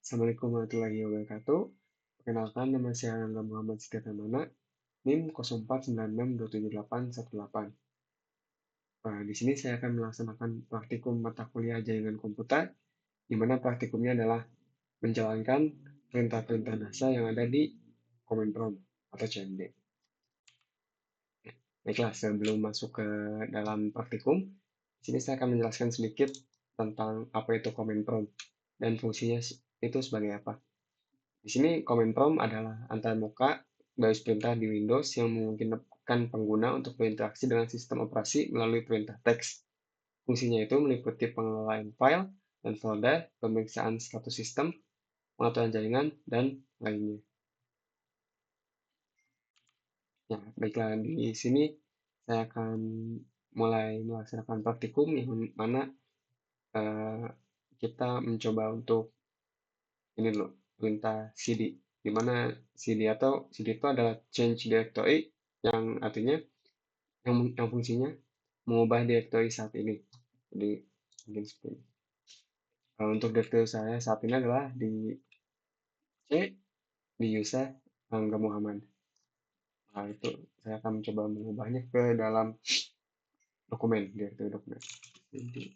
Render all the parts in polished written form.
Assalamualaikum warahmatullahi wabarakatuh. Perkenalkan, nama saya Rangga Muhammad Setirtamana, NIM 0496278818. Di sini saya akan melaksanakan praktikum mata kuliah jaringan komputer, di mana praktikumnya adalah menjalankan perintah-perintah NASA yang ada di Command Prompt atau CMD. Baiklah, sebelum masuk ke dalam praktikum, di sini saya akan menjelaskan sedikit tentang apa itu Command Prompt dan fungsinya itu sebagai apa. Di sini command prompt adalah antarmuka baris perintah di Windows yang memungkinkan pengguna untuk berinteraksi dengan sistem operasi melalui perintah teks. Fungsinya itu meliputi pengelolaan file dan folder, pemeriksaan status sistem, pengaturan jaringan, dan lainnya. Ya, baiklah, di sini saya akan mulai melaksanakan praktikum yang mana eh, kita mencoba untuk ini dulu, perintah cd, di mana cd itu adalah change directory yang artinya yang fungsinya mengubah directory saat ini. Jadi mungkin seperti ini. Untuk directory saya saat ini adalah di C, di user Angga Muhammad. Nah, itu saya akan mencoba mengubahnya ke dalam dokumen, directory dokumen. Jadi,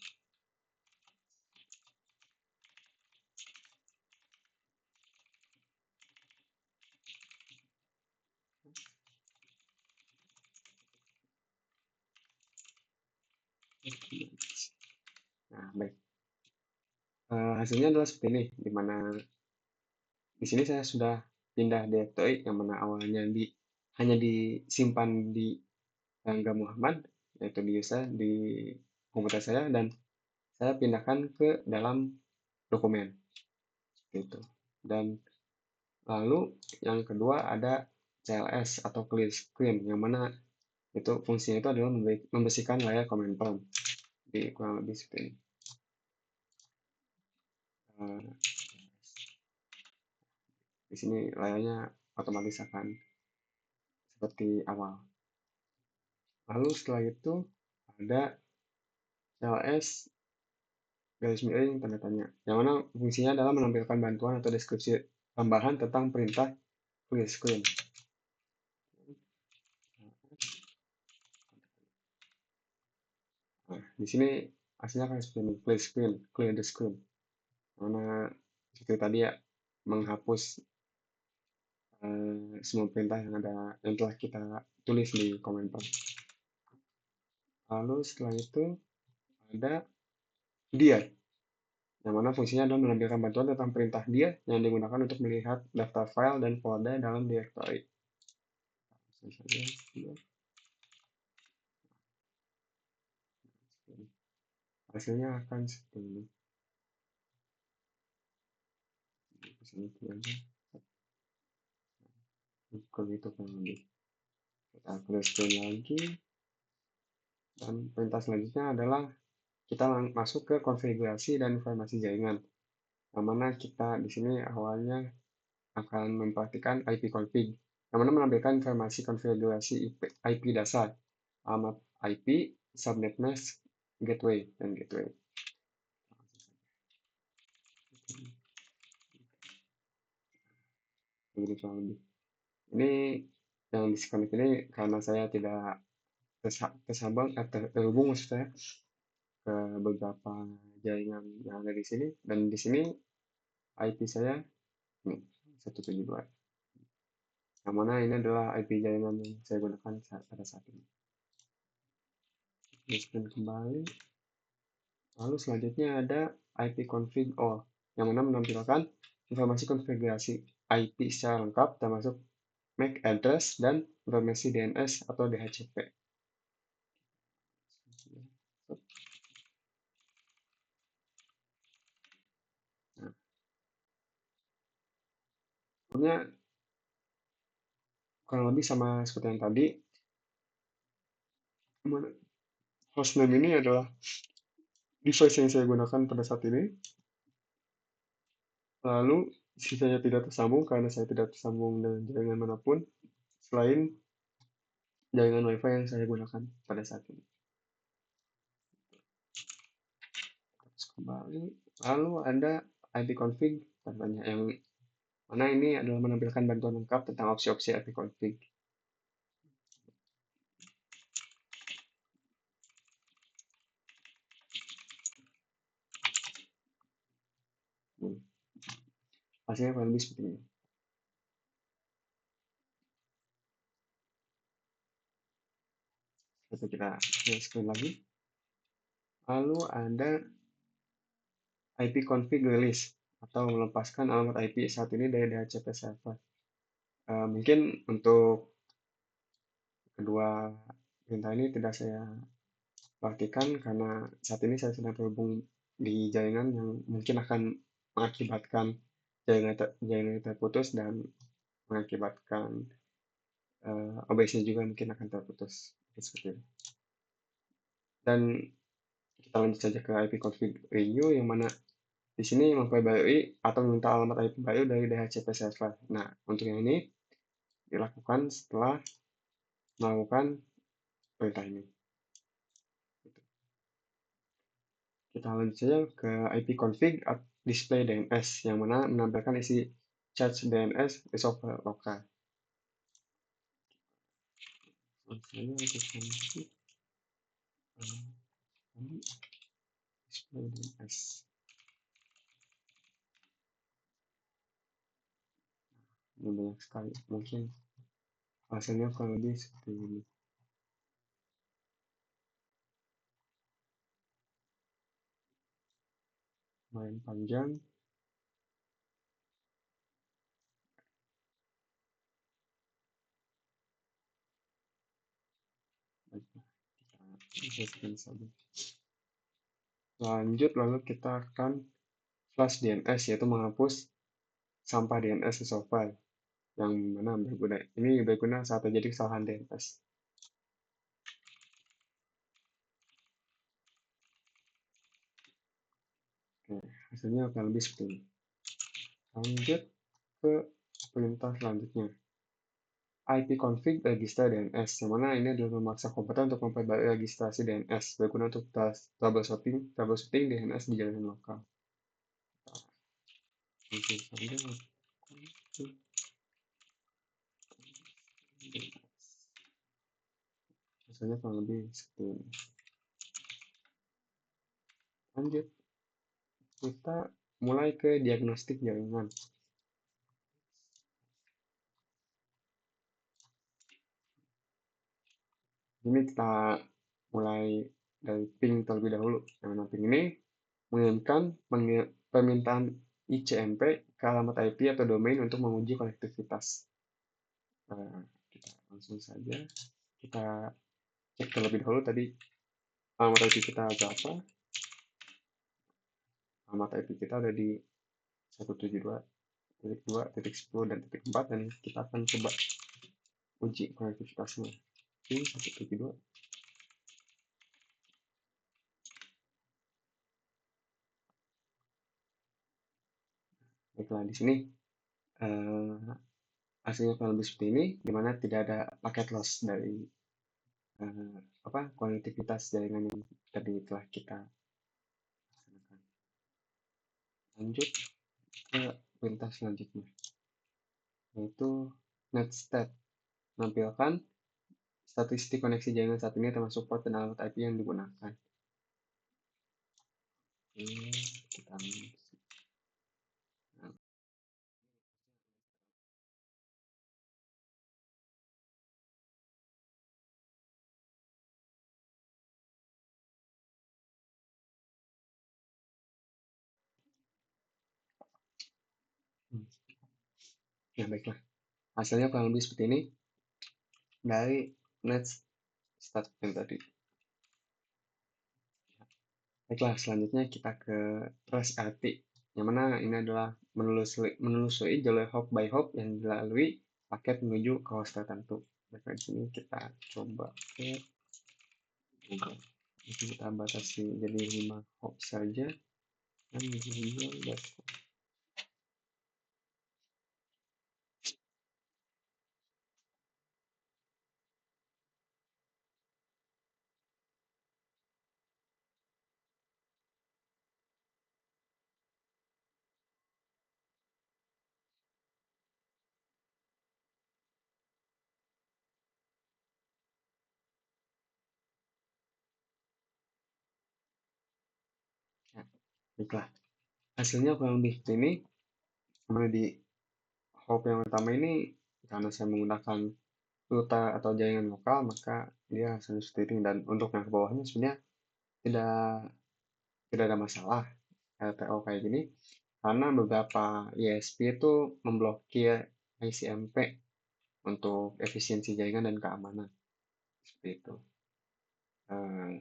nah, baik. Hasilnya adalah seperti ini, di mana di sini saya sudah pindah directory yang mana awalnya hanya disimpan di Angga Muhammad, yaitu di user di komputer saya, dan saya pindahkan ke dalam dokumen gitu. Dan lalu yang kedua ada CLS atau clear screen, yang mana itu fungsinya itu adalah membersihkan layar command prompt di kurang lebih seperti ini. Di sini layarnya otomatis akan seperti awal. Lalu setelah itu ada CLS garis miring tanda tanya, yang mana fungsinya adalah menampilkan bantuan atau deskripsi tambahan tentang perintah clear screen. Nah, di sini hasilnya akan seperti ini, clear the screen. Karena seperti tadi ya, menghapus semua perintah yang telah kita tulis di command prompt. Lalu setelah itu ada dia, yang mana fungsinya adalah menampilkan bantuan tentang perintah dia yang digunakan untuk melihat daftar file dan folder dalam directory. Hasilnya akan seperti ini. Itu kan lebih. Kita clear screen lagi. Dan perintah selanjutnya adalah kita masuk ke konfigurasi dan informasi jaringan. Yang mana kita di sini awalnya akan memperhatikan IP config, yang mana menampilkan informasi konfigurasi IP dasar, alamat IP, subnet mask, gateway, dan gateway. Begitu kurang lebih. Ini yang disconnect ini karena saya tidak terhubung maksud saya ke beberapa jaringan yang ada di sini, dan di sini IP saya ini 172, yang mana ini adalah IP jaringan yang saya gunakan pada saat ini. Spin kembali. Lalu selanjutnya ada IP config all, yang mana menampilkan informasi konfigurasi IP secara lengkap termasuk MAC address dan informasi DNS atau DHCP. Nah, sebetulnya kurang lebih sama seperti yang tadi. Hostname ini adalah device yang saya gunakan pada saat ini. Lalu sisanya tidak tersambung karena saya tidak tersambung dengan jaringan manapun selain jaringan WiFi yang saya gunakan pada saat ini. Terus kembali. Lalu ada IP config contohnya yang mana ini adalah menampilkan bantuan lengkap tentang opsi-opsi IP config. Hmm. Hasilnya kurang lebih seperti ini. Lalu kita share screen lagi. Lalu ada IP config release atau melepaskan alamat IP saat ini dari DHCP server. Mungkin untuk kedua perintah ini tidak saya perhatikan karena saat ini saya sedang terhubung di jaringan yang mungkin akan mengakibatkan jaringan terputus dan mengakibatkan OBS-nya juga mungkin akan terputus. Seperti itu. Dan kita lanjut saja ke IP config review yang mana di sini memperbarui atau meminta alamat IP baru dari DHCP server. Nah, untuk yang ini dilakukan setelah melakukan perintah ini. Kita lanjut saja ke IP config display DNS yang mana menampilkan isi charge DNS resolver lokal. Misalnya untuk config display DNS. Ini banyak sekali, mungkin hasilnya kurang lebih seperti ini. Main panjang. Kita screen saja. Lanjut, lalu kita akan flush DNS, yaitu menghapus sampah DNS resolver yang mana berguna. Ini berguna saat terjadi kesalahan DNS. Oke, hasilnya akan lebih seperti ini. Lanjut ke perintah selanjutnya. IP config register DNS, yang mana ini adalah memaksa komputer untuk memperbarui registrasi DNS berguna untuk troubleshooting DNS di jaringan lokal. Langsung saja. Hasilnya kurang lebih seperti ini. Lanjut, kita mulai ke diagnostik jaringan. Ini kita mulai dari ping terlebih dahulu. Yang mana ping ini mengirimkan permintaan ICMP ke alamat IP atau domain untuk menguji konektivitas. Kita langsung saja kita cek terlebih dahulu tadi alamat IP kita berapa. Alamat IP kita ada di 172.2.10 dan .4 dan kita akan coba uji konektivitasnya. Ini 172. Baiklah, di sini hasilnya kurang lebih seperti ini, di mana tidak ada paket loss dari konektivitas jaringan yang tadi telah kita laksanakan. Lanjut ke perintah selanjutnya, yaitu netstat. Menampilkan statistik koneksi jaringan saat ini termasuk port dan alamat IP yang digunakan. Kita ya baiklah, hasilnya kurang lebih seperti ini dari netstat yang tadi. Baiklah, selanjutnya kita ke trace RT, yang mana ini adalah menelusuri jalur hop by hop yang dilalui paket menuju ke host tertentu. Baiklah, di sini kita coba ke Google. Ini kita batasi jadi 5 hop saja dan google.com. Baiklah, hasilnya kurang lebih seperti ini. Kemudian di hop yang pertama ini, karena saya menggunakan rute atau jaringan lokal, maka dia hasilnya seperti ini. Dan untuk yang ke bawahnya sebenarnya tidak tidak ada masalah LTO kayak gini, karena beberapa ISP itu memblokir ICMP untuk efisiensi jaringan dan keamanan seperti itu. Eh,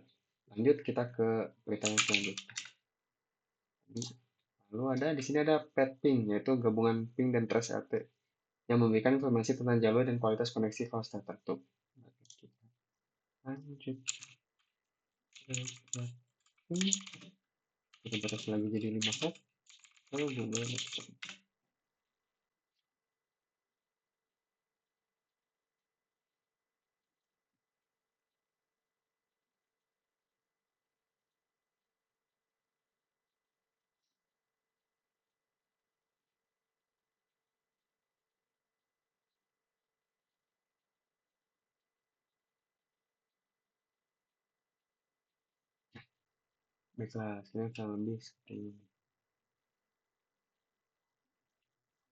Lanjut kita ke berita yang selanjutnya. Lalu di sini ada PET-ping, yaitu gabungan ping dan trace RT yang memberikan informasi tentang jalur dan kualitas koneksi host tertutup. Lanjut ke PET-ping. Kita batas lagi jadi 5 hop. Lalu Google. Baiklah, sebenarnya kurang lebih seperti ini.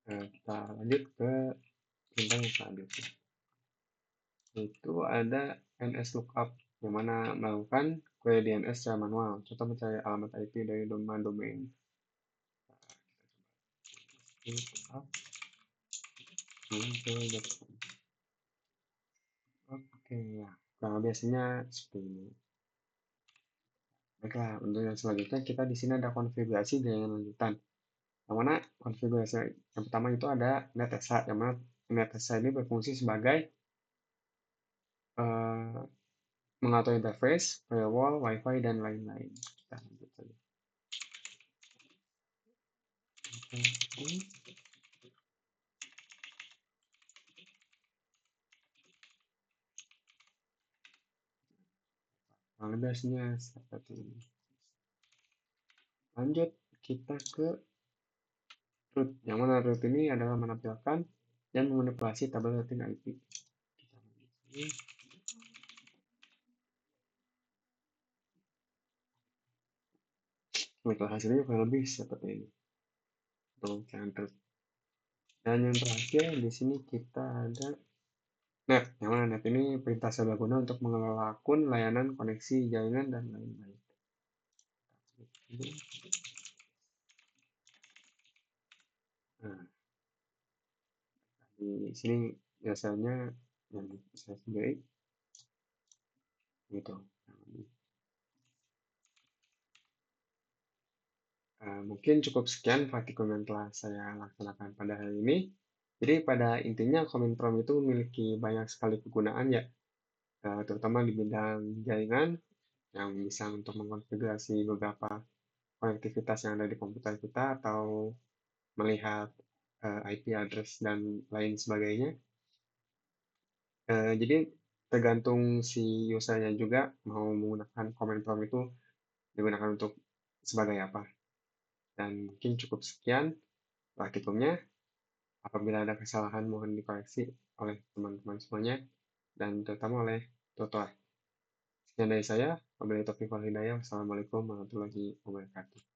Kita lanjut ke tentang yang selanjutnya. Itu ada NS lookup, yang mana melakukan query DNS secara manual. Contoh mencari alamat IP dari domain. Lookup google.com. Oke, ya. Nah, biasanya seperti ini. Baiklah, untuk yang selanjutnya kita di sini ada konfigurasi jaringan lanjutan. Yang mana konfigurasi yang pertama itu ada NetSH, yang mana NetSH ini berfungsi sebagai eh, mengatur interface, firewall, WiFi, dan lain-lain. Kita lanjut saja. Validasinya seperti ini. Lanjut kita ke root, yang mana root ini adalah menampilkan dan memanipulasi tabel routing IP. Baiklah, hasilnya kurang lebih seperti ini untuk yang root. Dan yang terakhir di sini kita ada net, yang mana net ini perintah serbaguna untuk mengelola akun, layanan, koneksi, jaringan, dan lain-lain. Nah, di sini biasanya yang saya sendiri gitu. Mungkin cukup sekian praktikum yang telah saya laksanakan pada hari ini. Jadi pada intinya Comment Prompt itu memiliki banyak sekali kegunaan ya, terutama di bidang jaringan yang bisa untuk mengkonfigurasi beberapa konektivitas yang ada di komputer kita atau melihat IP address dan lain sebagainya. Jadi tergantung si usernya juga mau menggunakan Comment Prompt itu digunakan untuk sebagai apa. Dan mungkin cukup sekian praktikumnya. Apabila ada kesalahan mohon dikoreksi oleh teman-teman semuanya dan terutama oleh tutor. Sekian dari saya. Wabillahi taufiq wal hidayah. Wassalamualaikum warahmatullahi wabarakatuh.